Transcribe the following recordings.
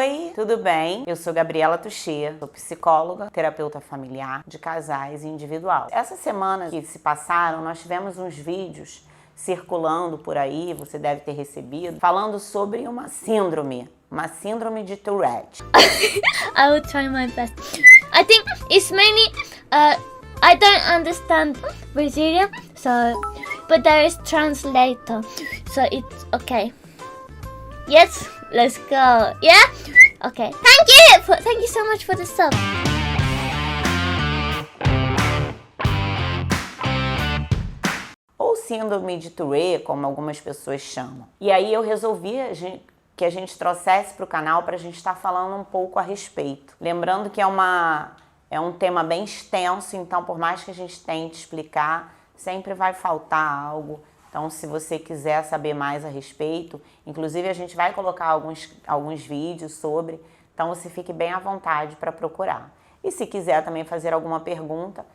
Oi, tudo bem? Eu sou Gabriela Tuchê, sou psicóloga, terapeuta familiar de casais e individual. Essa semana que se passaram, nós tivemos uns vídeos circulando por aí, você deve ter recebido, falando sobre uma síndrome de Tourette. I will try my best. I think it's mainly I don't understand Brazilian, but there is translator, so it's okay. Yes, let's go. Yeah? Okay. Thank you so much for the sub. Ou síndrome de Tourette, como algumas pessoas chamam. E aí eu resolvi que a gente trouxesse para o canal para a gente estar falando um pouco a respeito. Lembrando que é um tema bem extenso, então por mais que a gente tente explicar, sempre vai faltar algo. Então, se você quiser saber mais a respeito, inclusive a gente vai colocar alguns vídeos sobre, então você fique bem à vontade para procurar. E se quiser também fazer alguma pergunta,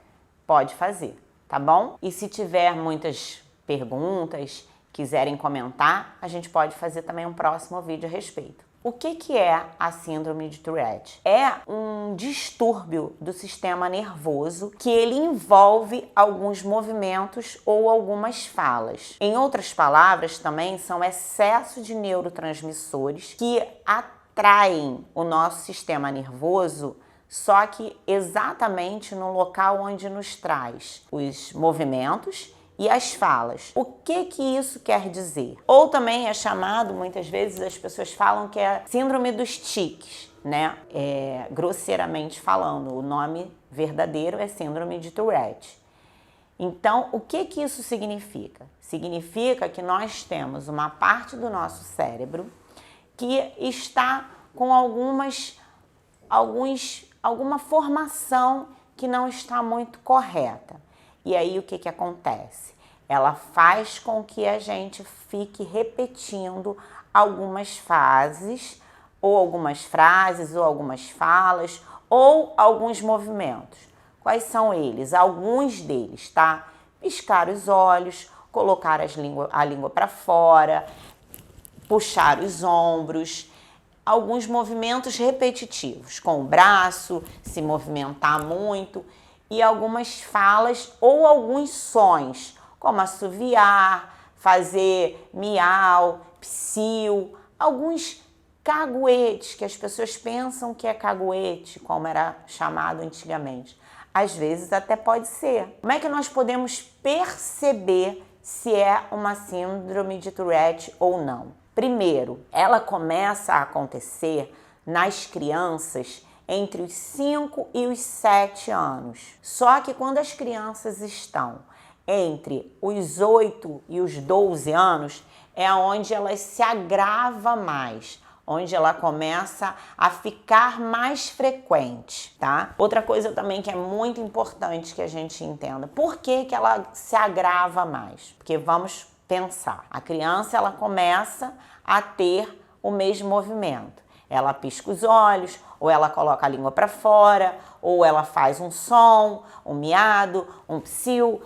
pode fazer, tá bom? E se tiver muitas perguntas, quiserem comentar, a gente pode fazer também um próximo vídeo a respeito. O que é a síndrome de Tourette? É um distúrbio do sistema nervoso que ele envolve alguns movimentos ou algumas falas. Em outras palavras, também são excesso de neurotransmissores que atraem o nosso sistema nervoso, só que exatamente no local onde nos traz os movimentos e as falas. O que isso quer dizer? Ou também é chamado, muitas vezes as pessoas falam que é síndrome dos tiques, né? Grosseiramente falando, o nome verdadeiro é síndrome de Tourette. Então, o que isso significa? Significa que nós temos uma parte do nosso cérebro que está com alguma formação que não está muito correta. E aí o que acontece? Ela faz com que a gente fique repetindo algumas fases, ou algumas frases, ou algumas falas, ou alguns movimentos. Quais são eles? Alguns deles, tá? Piscar os olhos, colocar a língua para fora, puxar os ombros, alguns movimentos repetitivos, com o braço, se movimentar muito, e algumas falas ou alguns sons, como assoviar, fazer miau, psiu, alguns caguetes, que as pessoas pensam que é caguete, como era chamado antigamente. Às vezes até pode ser. Como é que nós podemos perceber se é uma síndrome de Tourette ou não? Primeiro, ela começa a acontecer nas crianças entre os 5 e os 7 anos. Só que quando as crianças estão entre os 8 e os 12 anos, é onde ela se agrava mais, onde ela começa a ficar mais frequente, tá? Outra coisa também que é muito importante que a gente entenda, por que ela se agrava mais? Porque vamos pensar, a criança ela começa a ter o mesmo movimento. Ela pisca os olhos, ou ela coloca a língua para fora, ou ela faz um som, um miado, um psiu,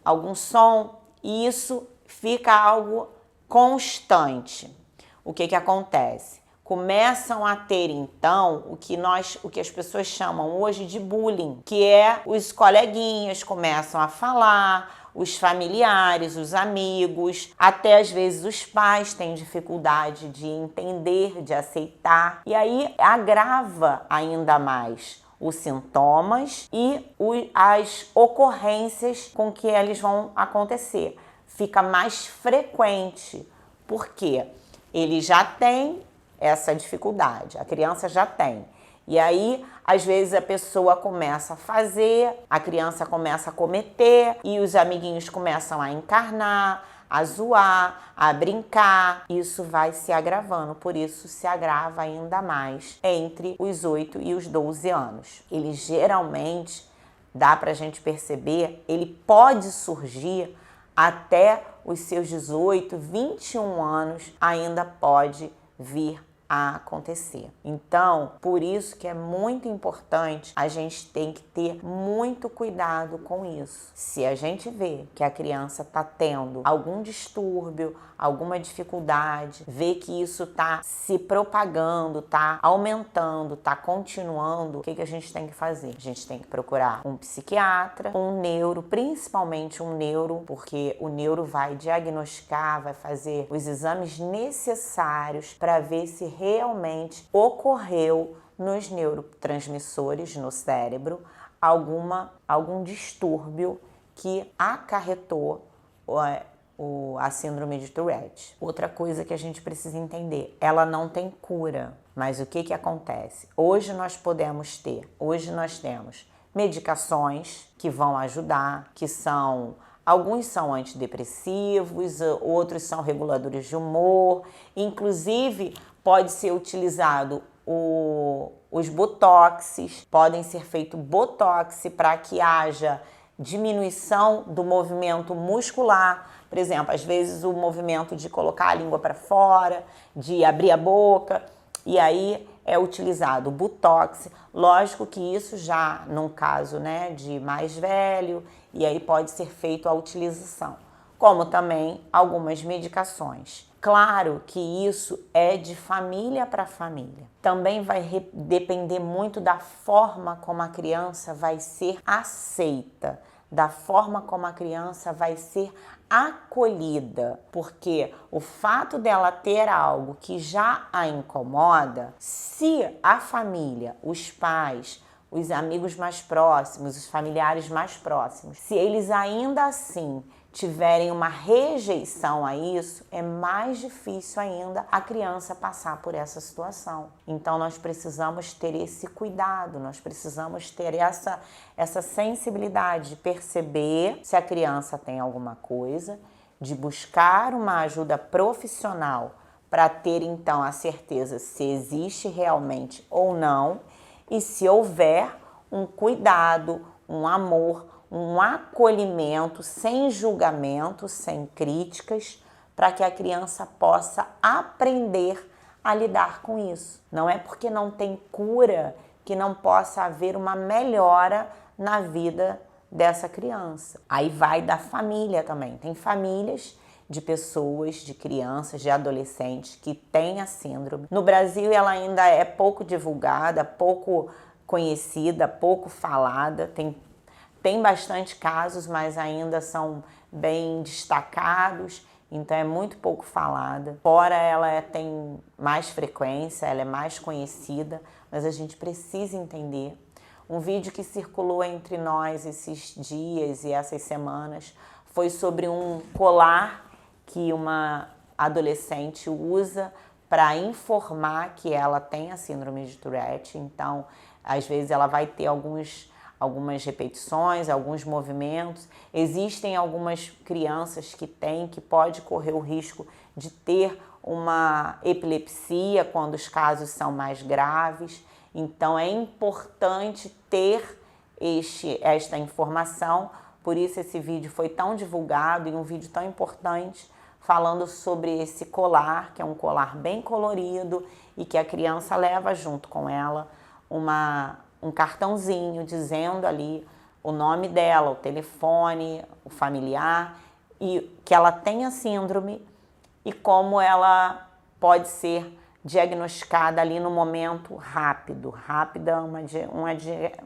algum som, e isso fica algo constante. O que acontece? Começam a ter, então, o que as pessoas chamam hoje de bullying, que é os coleguinhas começam a falar, os familiares, os amigos, até às vezes os pais têm dificuldade de entender, de aceitar, e aí agrava ainda mais os sintomas e as ocorrências com que eles vão acontecer. Fica mais frequente, porque ele já tem essa dificuldade, a criança já tem. E aí, às vezes, a pessoa começa a fazer, a criança começa a cometer e os amiguinhos começam a encarnar, a zoar, a brincar. Isso vai se agravando, por isso se agrava ainda mais entre os 8 e os 12 anos. Ele geralmente, dá pra gente perceber, ele pode surgir até os seus 18, 21 anos, ainda pode vir a acontecer. Então, por isso que é muito importante, a gente tem que ter muito cuidado com isso. Se a gente vê que a criança está tendo algum distúrbio, alguma dificuldade, vê que isso está se propagando, está aumentando, está continuando, o que a gente tem que fazer? A gente tem que procurar um psiquiatra, um neuro, principalmente um neuro, porque o neuro vai diagnosticar, vai fazer os exames necessários para ver se realmente ocorreu nos neurotransmissores no cérebro algum distúrbio que acarretou a síndrome de Tourette. Outra coisa que a gente precisa entender, ela não tem cura, mas o que acontece? Hoje nós temos medicações que vão ajudar, alguns são antidepressivos, outros são reguladores de humor, inclusive pode ser utilizado os botoxes, podem ser feito botox para que haja diminuição do movimento muscular, por exemplo, às vezes o movimento de colocar a língua para fora, de abrir a boca, e aí é utilizado o botox. Lógico que isso já num caso, né, de mais velho, e aí pode ser feito a utilização, como também algumas medicações. Claro que isso é de família para família. Também vai depender muito da forma como a criança vai ser aceita, da forma como a criança vai ser acolhida, porque o fato dela ter algo que já a incomoda, se a família, os pais, os amigos mais próximos, os familiares mais próximos, se eles ainda assim tiverem uma rejeição a isso, é mais difícil ainda a criança passar por essa situação. Então nós precisamos ter esse cuidado, nós precisamos ter essa sensibilidade de perceber se a criança tem alguma coisa, de buscar uma ajuda profissional para ter então a certeza se existe realmente ou não, e se houver um cuidado, um amor, um acolhimento sem julgamento, sem críticas, para que a criança possa aprender a lidar com isso. Não é porque não tem cura que não possa haver uma melhora na vida dessa criança. Aí vai da família também. Tem famílias de pessoas, de crianças, de adolescentes que têm a síndrome. No Brasil ela ainda é pouco divulgada, pouco conhecida, pouco falada. Tem bastante casos, mas ainda são bem destacados, então é muito pouco falada. Fora ela tem mais frequência, ela é mais conhecida, mas a gente precisa entender. Um vídeo que circulou entre nós esses dias e essas semanas foi sobre um colar que uma adolescente usa para informar que ela tem a síndrome de Tourette. Então, às vezes ela vai ter algumas repetições, alguns movimentos. Existem algumas crianças que pode correr o risco de ter uma epilepsia quando os casos são mais graves. Então é importante ter esta informação, por isso esse vídeo foi tão divulgado e um vídeo tão importante falando sobre esse colar, que é um colar bem colorido e que a criança leva junto com ela um cartãozinho dizendo ali o nome dela, o telefone, o familiar, e que ela tem a síndrome e como ela pode ser diagnosticada ali no momento rápido,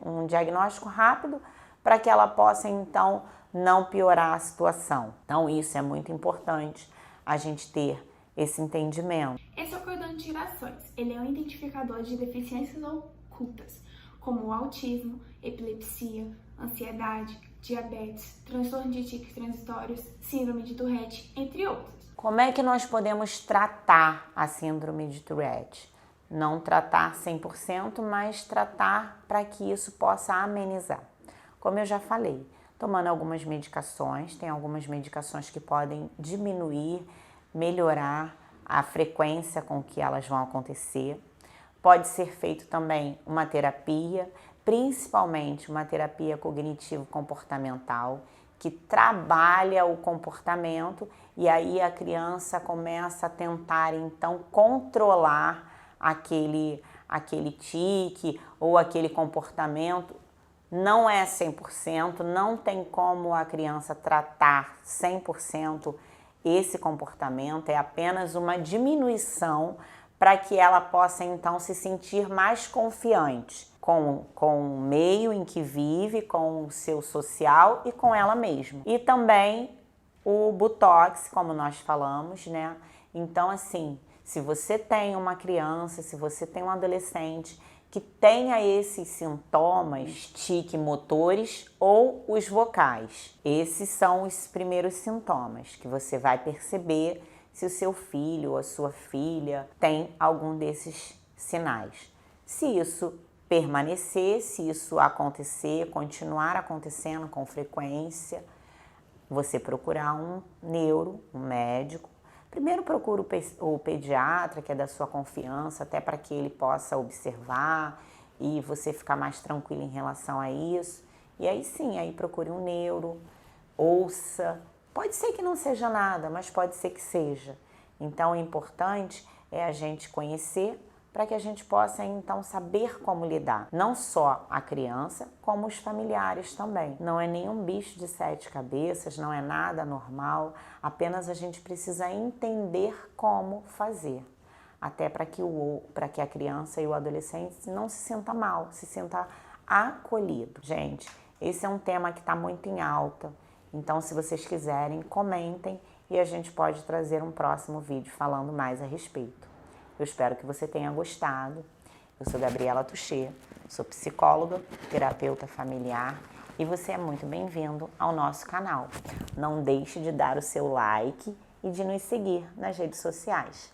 um diagnóstico rápido para que ela possa então não piorar a situação. Então isso é muito importante, a gente ter esse entendimento. Esse é o cordão de girassóis. Ele é um identificador de deficiências ocultas, como o autismo, epilepsia, ansiedade, diabetes, transtorno de tiques transitórios, síndrome de Tourette, entre outros. Como é que nós podemos tratar a síndrome de Tourette? Não tratar 100%, mas tratar para que isso possa amenizar. Como eu já falei, tomando algumas medicações, tem algumas medicações que podem diminuir, melhorar a frequência com que elas vão acontecer. Pode ser feito também uma terapia, principalmente uma terapia cognitivo-comportamental, que trabalha o comportamento e aí a criança começa a tentar então controlar aquele tique ou aquele comportamento. Não é 100%, não tem como a criança tratar 100% esse comportamento é apenas uma diminuição para que ela possa então se sentir mais confiante com o meio em que vive, com o seu social e com ela mesma. E também o Botox, como nós falamos, né? Então, assim, se você tem uma criança, se você tem um adolescente que tenha esses sintomas, tique motores ou os vocais, esses são os primeiros sintomas que você vai perceber se o seu filho ou a sua filha tem algum desses sinais. Se isso permanecer, se isso acontecer, continuar acontecendo com frequência, você procurar um neuro, um médico. Primeiro procura o pediatra, que é da sua confiança, até para que ele possa observar e você ficar mais tranquilo em relação a isso. E aí sim, aí procure um neuro, ouça. Pode ser que não seja nada, mas pode ser que seja. Então o importante é a gente conhecer para que a gente possa então saber como lidar. Não só a criança, como os familiares também. Não é nenhum bicho de 7 cabeças, não é nada anormal, apenas a gente precisa entender como fazer. Até para que a criança e o adolescente não se sinta mal, se sinta acolhido. Gente, esse é um tema que está muito em alta, então se vocês quiserem, comentem e a gente pode trazer um próximo vídeo falando mais a respeito. Eu espero que você tenha gostado. Eu sou Gabriela Tuchê, sou psicóloga, terapeuta familiar e você é muito bem-vindo ao nosso canal. Não deixe de dar o seu like e de nos seguir nas redes sociais.